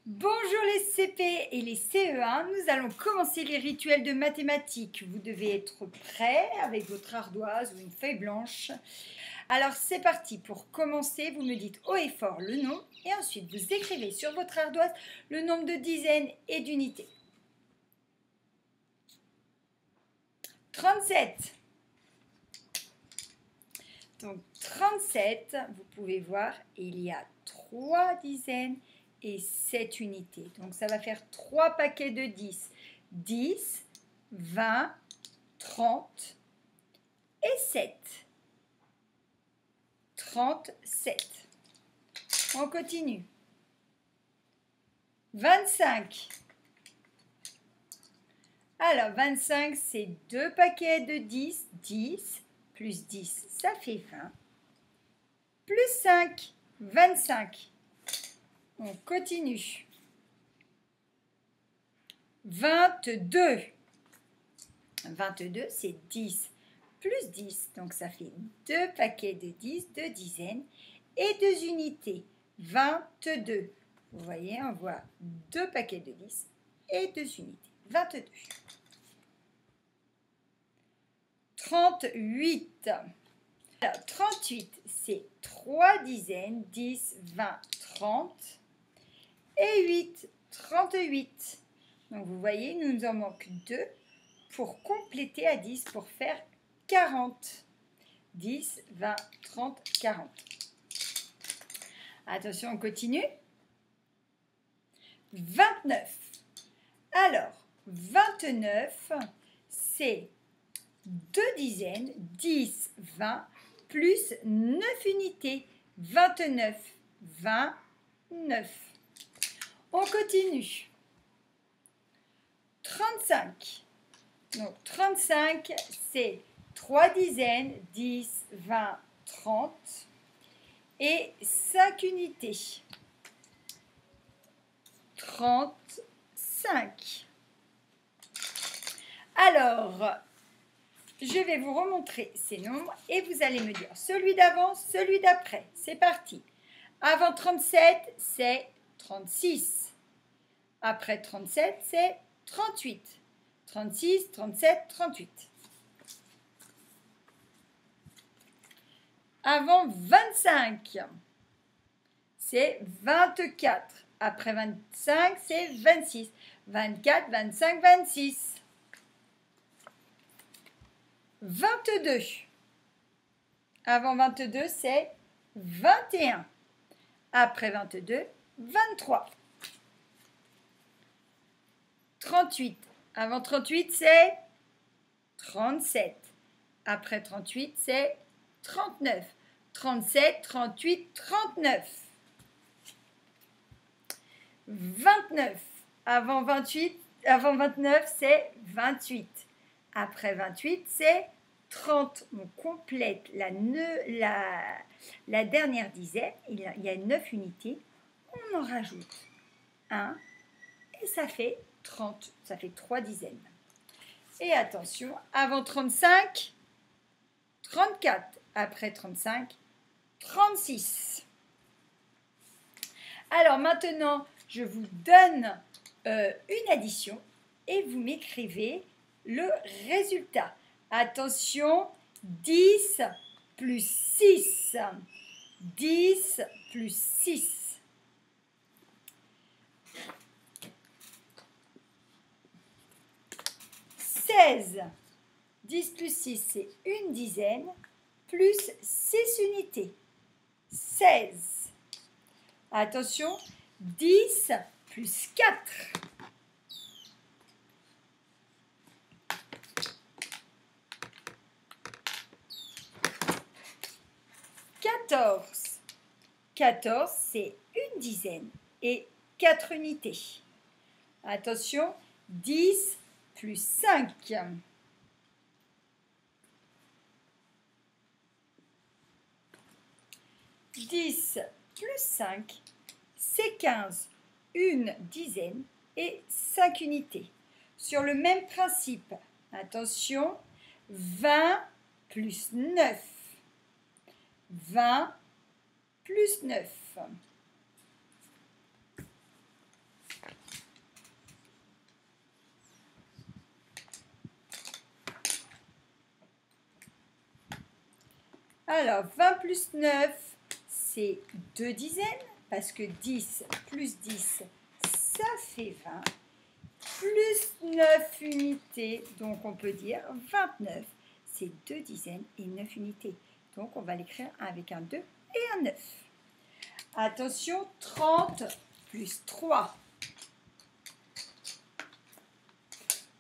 Bonjour les CP et les CE1, nous allons commencer les rituels de mathématiques. Vous devez être prêts avec votre ardoise ou une feuille blanche. Alors c'est parti, pour commencer, vous me dites haut et fort le nom et ensuite vous écrivez sur votre ardoise le nombre de dizaines et d'unités. 37. Donc 37, vous pouvez voir, il y a 3 dizaines et 7 unités. Donc ça va faire 3 paquets de 10. 10, 20, 30 et 7. 37. On continue. 25. Alors 25, c'est 2 paquets de 10. 10 plus 10, ça fait 20. Plus 5, 25. On continue. 22. 22, c'est 10 plus 10. Donc, ça fait 2 paquets de 10, 2 dizaines et 2 unités. 22. Vous voyez, on voit 2 paquets de 10 et 2 unités. 22. 38. Alors, 38, c'est 3 dizaines, 10, 20, 30 et 8, 38. Donc, vous voyez, il nous en manque 2 pour compléter à 10, pour faire 40. 10, 20, 30, 40. Attention, on continue. 29. Alors, 29, c'est 2 dizaines, 10, 20, plus 9 unités, 29, 29. On continue. 35. Donc, 35, c'est 3 dizaines, 10, 20, 30 et 5 unités. 35. Alors, je vais vous remontrer ces nombres et vous allez me dire celui d'avant, celui d'après. C'est parti. Avant 37, c'est 36. Après 37, c'est 38. 36, 37, 38. Avant 25, c'est 24. Après 25, c'est 26. 24, 25, 26. 22. Avant 22, c'est 21. Après 22, 23. 38. Avant 38, c'est 37. Après 38, c'est 39. 37, 38, 39. 29. Avant 29, c'est 28. Après 28, c'est 30. On complète la dernière dizaine. Il y a 9 unités. On en rajoute 1 et ça fait 30. Ça fait 3 dizaines. Et attention, avant 35, 34. Après 35, 36. Alors maintenant, je vous donne une addition et vous m'écrivez le résultat. Attention, 10 plus 6. 10 plus 6. 16. 10 plus 6, c'est une dizaine, plus 6 unités. 16. Attention, 10 plus 4. 14. 14, c'est une dizaine et 4 unités. Attention, 10 plus 5. 10 plus 5, c'est 15. Une dizaine et 5 unités. Sur le même principe, attention, 20 plus 9. 20 plus 9. Alors, 20 plus 9, c'est 2 dizaines, parce que 10 plus 10, ça fait 20. Plus 9 unités, donc on peut dire 29. C'est 2 dizaines et 9 unités. Donc, on va l'écrire avec un 2 et un 9. Attention, 30 plus 3.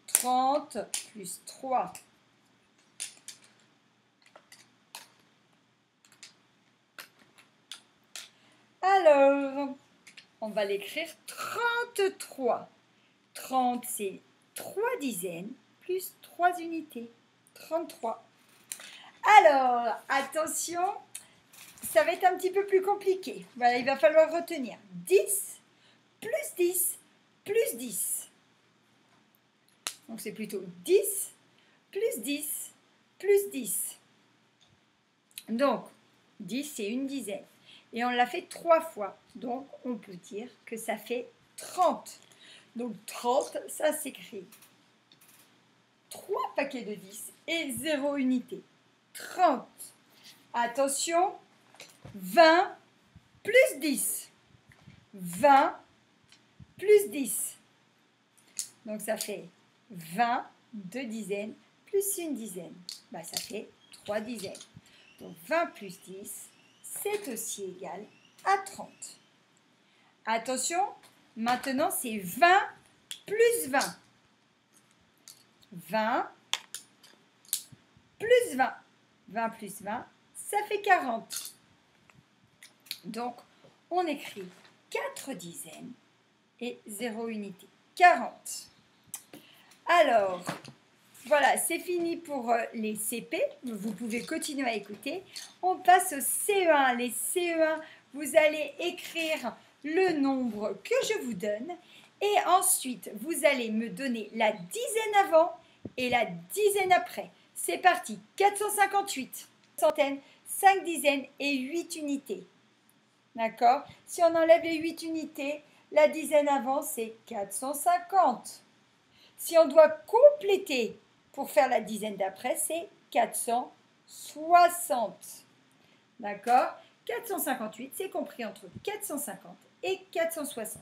30 plus 3. Alors, on va l'écrire 33. 30, c'est 3 dizaines plus 3 unités. 33. Alors, attention, ça va être un petit peu plus compliqué. Voilà, il va falloir retenir 10 plus 10 plus 10. Donc, c'est plutôt 10 plus 10 plus 10. Donc, 10, c'est une dizaine. Et on l'a fait 3 fois. Donc, on peut dire que ça fait 30. Donc, 30, ça s'écrit 3 paquets de 10 et 0 unité. 30. Attention, 20 plus 10. 20 plus 10. Donc, ça fait 20, 2 dizaines, plus une dizaine. Bah, ça fait 3 dizaines. Donc, 20 plus 10, c'est aussi égal à 30. Attention, maintenant, c'est 20 plus 20. 20 plus 20. 20 plus 20, ça fait 40. Donc, on écrit 4 dizaines et 0 unité. 40. Alors, voilà, c'est fini pour les CP. Vous pouvez continuer à écouter. On passe au CE1. Les CE1, vous allez écrire le nombre que je vous donne. Et ensuite, vous allez me donner la dizaine avant et la dizaine après. C'est parti. 458, centaines, 5 dizaines et 8 unités. D'accord? Si on enlève les 8 unités, la dizaine avant, c'est 450. Si on doit compléter pour faire la dizaine d'après, c'est 460. D'accord? 458, c'est compris entre 450 et 460.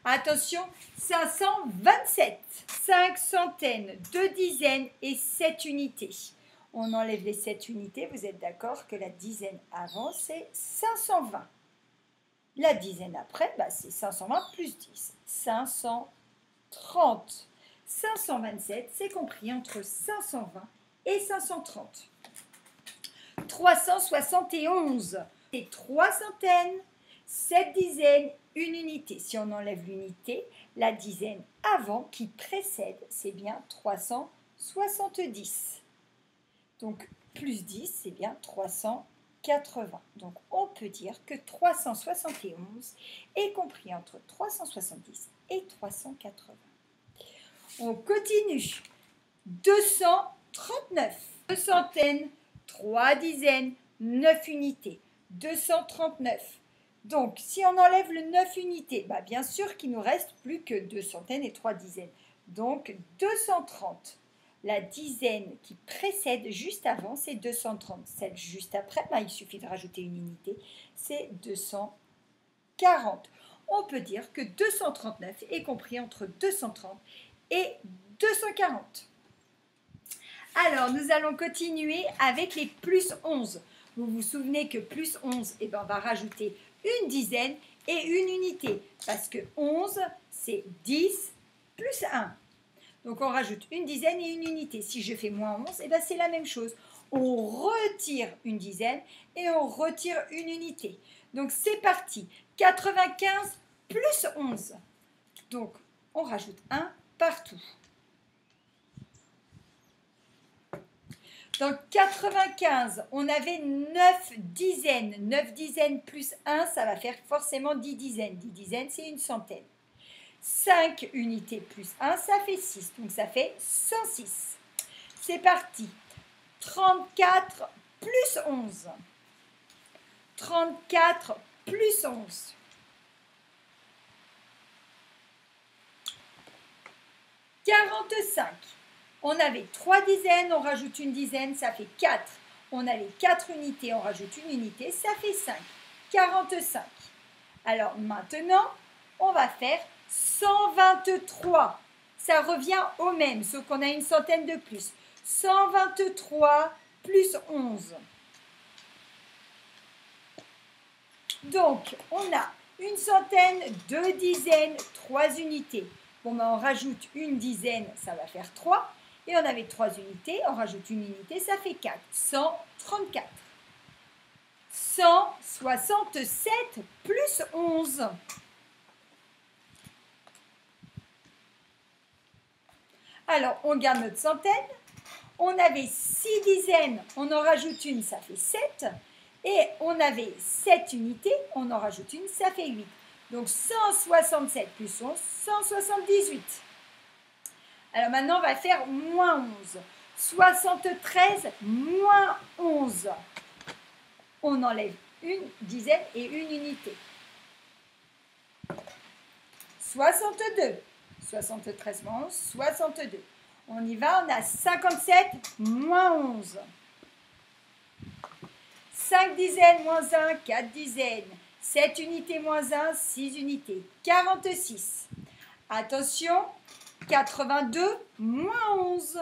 Attention, 527. 5 centaines, 2 dizaines et 7 unités. On enlève les 7 unités, vous êtes d'accord que la dizaine avant, c'est 520. La dizaine après, bah, c'est 520 plus 10. 530. 527, c'est compris entre 520 et 530. 371, c'est 3 centaines, 7 dizaines, une unité. Si on enlève l'unité, la dizaine avant qui précède, c'est bien 370. Donc, plus 10, c'est bien 380. Donc, on peut dire que 371 est compris entre 370 et 380. On continue. 239. 2 centaines, 3 dizaines, 9 unités. 239. Donc, si on enlève le 9 unités, bah bien sûr qu'il nous reste plus que 2 centaines et 3 dizaines. Donc, 230. La dizaine qui précède juste avant, c'est 230. Celle juste après, bah, il suffit de rajouter une unité, c'est 240. On peut dire que 239 est compris entre 230 et 240. Alors, nous allons continuer avec les plus 11. Vous vous souvenez que plus 11, eh ben, on va rajouter une dizaine et une unité. Parce que 11, c'est 10 plus 1. Donc, on rajoute une dizaine et une unité. Si je fais moins 11, eh ben, c'est la même chose. On retire une dizaine et on retire une unité. Donc, c'est parti. 95 plus 11. Donc, on rajoute 1 partout. Dans 95, on avait 9 dizaines. 9 dizaines plus 1, ça va faire forcément 10 dizaines. 10 dizaines, c'est une centaine. 5 unités plus 1, ça fait 6. Donc, ça fait 106. C'est parti. 34 plus 11. 34 plus 11. 45. On avait 3 dizaines, on rajoute une dizaine, ça fait 4. On a les 4 unités, on rajoute une unité, ça fait 5. 45. Alors maintenant, on va faire 123. Ça revient au même, sauf qu'on a une centaine de plus. 123 plus 11. Donc, on a une centaine, 2 dizaines, 3 unités. Bon, ben, on rajoute une dizaine, ça va faire 3. Et on avait 3 unités, on rajoute une unité, ça fait 4. 134. 167 plus 11. Alors, on garde notre centaine. On avait 6 dizaines, on en rajoute une, ça fait 7. Et on avait 7 unités, on en rajoute une, ça fait 8. Donc 167 plus 11, 178. Alors maintenant, on va faire moins 11. 73 moins 11. On enlève une dizaine et une unité. 62. 73 moins 11, 62. On y va, on a 57 moins 11. 5 dizaines moins 1, 4 dizaines. 7 unités moins 1, 6 unités. 46. Attention, 82 moins 11.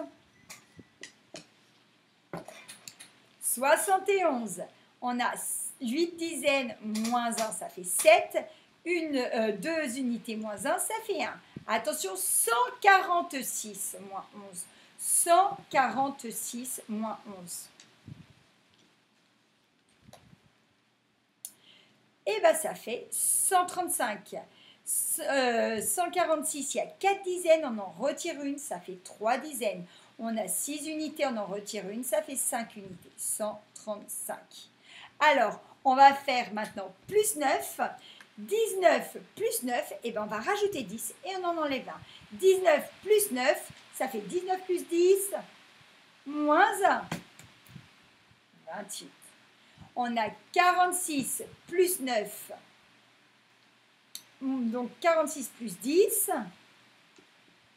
71. On a 8 dizaines moins 1, ça fait 7. 2 unités moins 1, ça fait 1. Attention, 146 moins 11. 146 moins 11. Et bien, ça fait 135. 146, il y a 4 dizaines, on en retire une, ça fait 3 dizaines. On a 6 unités, on en retire une, ça fait 5 unités. 135. Alors, on va faire maintenant plus 9. 19 plus 9, et bien on va rajouter 10 et on en enlève 1. 19 plus 9, ça fait 19 plus 10, moins 1. 28. On a 46 plus 9, donc 46 plus 10,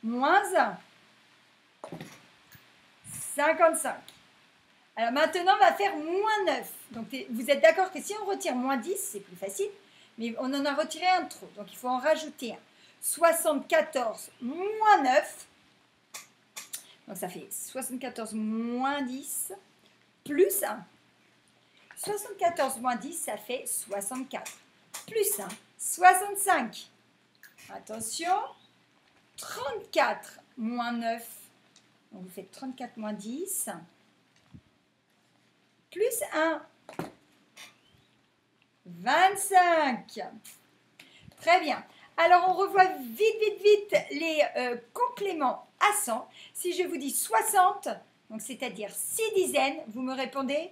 moins 1. 55. Alors maintenant, on va faire moins 9. Donc vous êtes d'accord que si on retire moins 10, c'est plus facile. Mais on en a retiré un de trop, donc il faut en rajouter un. 74 moins 9, donc ça fait 74 moins 10, plus 1. 74 moins 10, ça fait 64. Plus 1, 65. Attention, 34 moins 9, donc vous faites 34 moins 10, plus 1. 25. Très bien. Alors, on revoit vite les compléments à 100. Si je vous dis 60, donc c'est-à-dire 6 dizaines, vous me répondez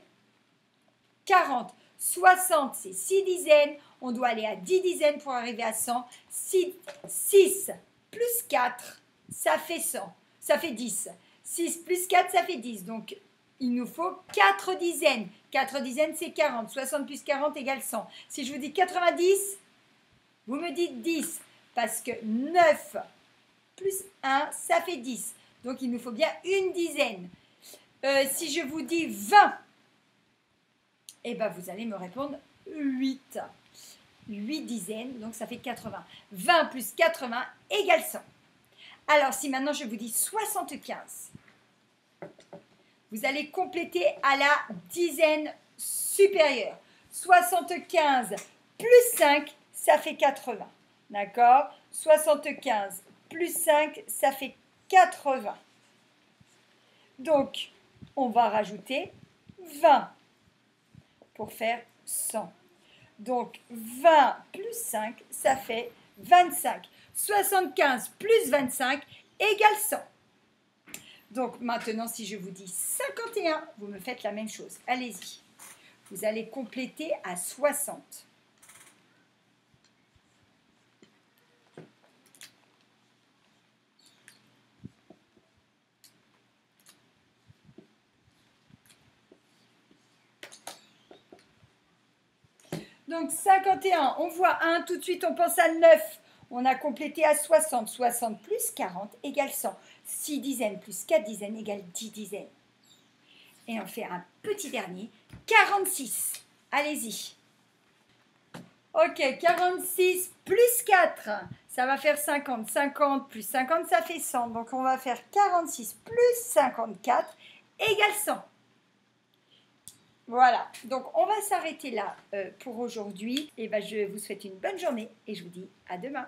40. 60, c'est 6 dizaines. On doit aller à 10 dizaines pour arriver à 100. 6 plus 4, ça fait 100. Ça fait 10. 6 plus 4, ça fait 10. Donc, il nous faut 4 dizaines. 4 dizaines, c'est 40. 60 plus 40 égale 100. Si je vous dis 90, vous me dites 10. Parce que 9 plus 1, ça fait 10. Donc, il nous faut bien une dizaine. Si je vous dis 20, eh ben, vous allez me répondre 8. 8 dizaines, donc ça fait 80. 20 plus 80 égale 100. Alors, si maintenant je vous dis 75, vous allez compléter à la dizaine supérieure. 75 plus 5, ça fait 80. D'accord? 75 plus 5, ça fait 80. Donc, on va rajouter 20 pour faire 100. Donc, 20 plus 5, ça fait 25. 75 plus 25 égale 100. Donc, maintenant, si je vous dis 51, vous me faites la même chose. Allez-y. Vous allez compléter à 60. Donc, 51, on voit 1, tout de suite, on pense à 9. On a complété à 60. 60 plus 40 égale 100. 6 dizaines plus 4 dizaines égale 10 dizaines. Et on fait un petit dernier. 46. Allez-y. Ok, 46 plus 4, ça va faire 50. 50 plus 50, ça fait 100. Donc, on va faire 46 plus 54 égale 100. Voilà, donc on va s'arrêter là pour aujourd'hui. Et ben, je vous souhaite une bonne journée et je vous dis à demain.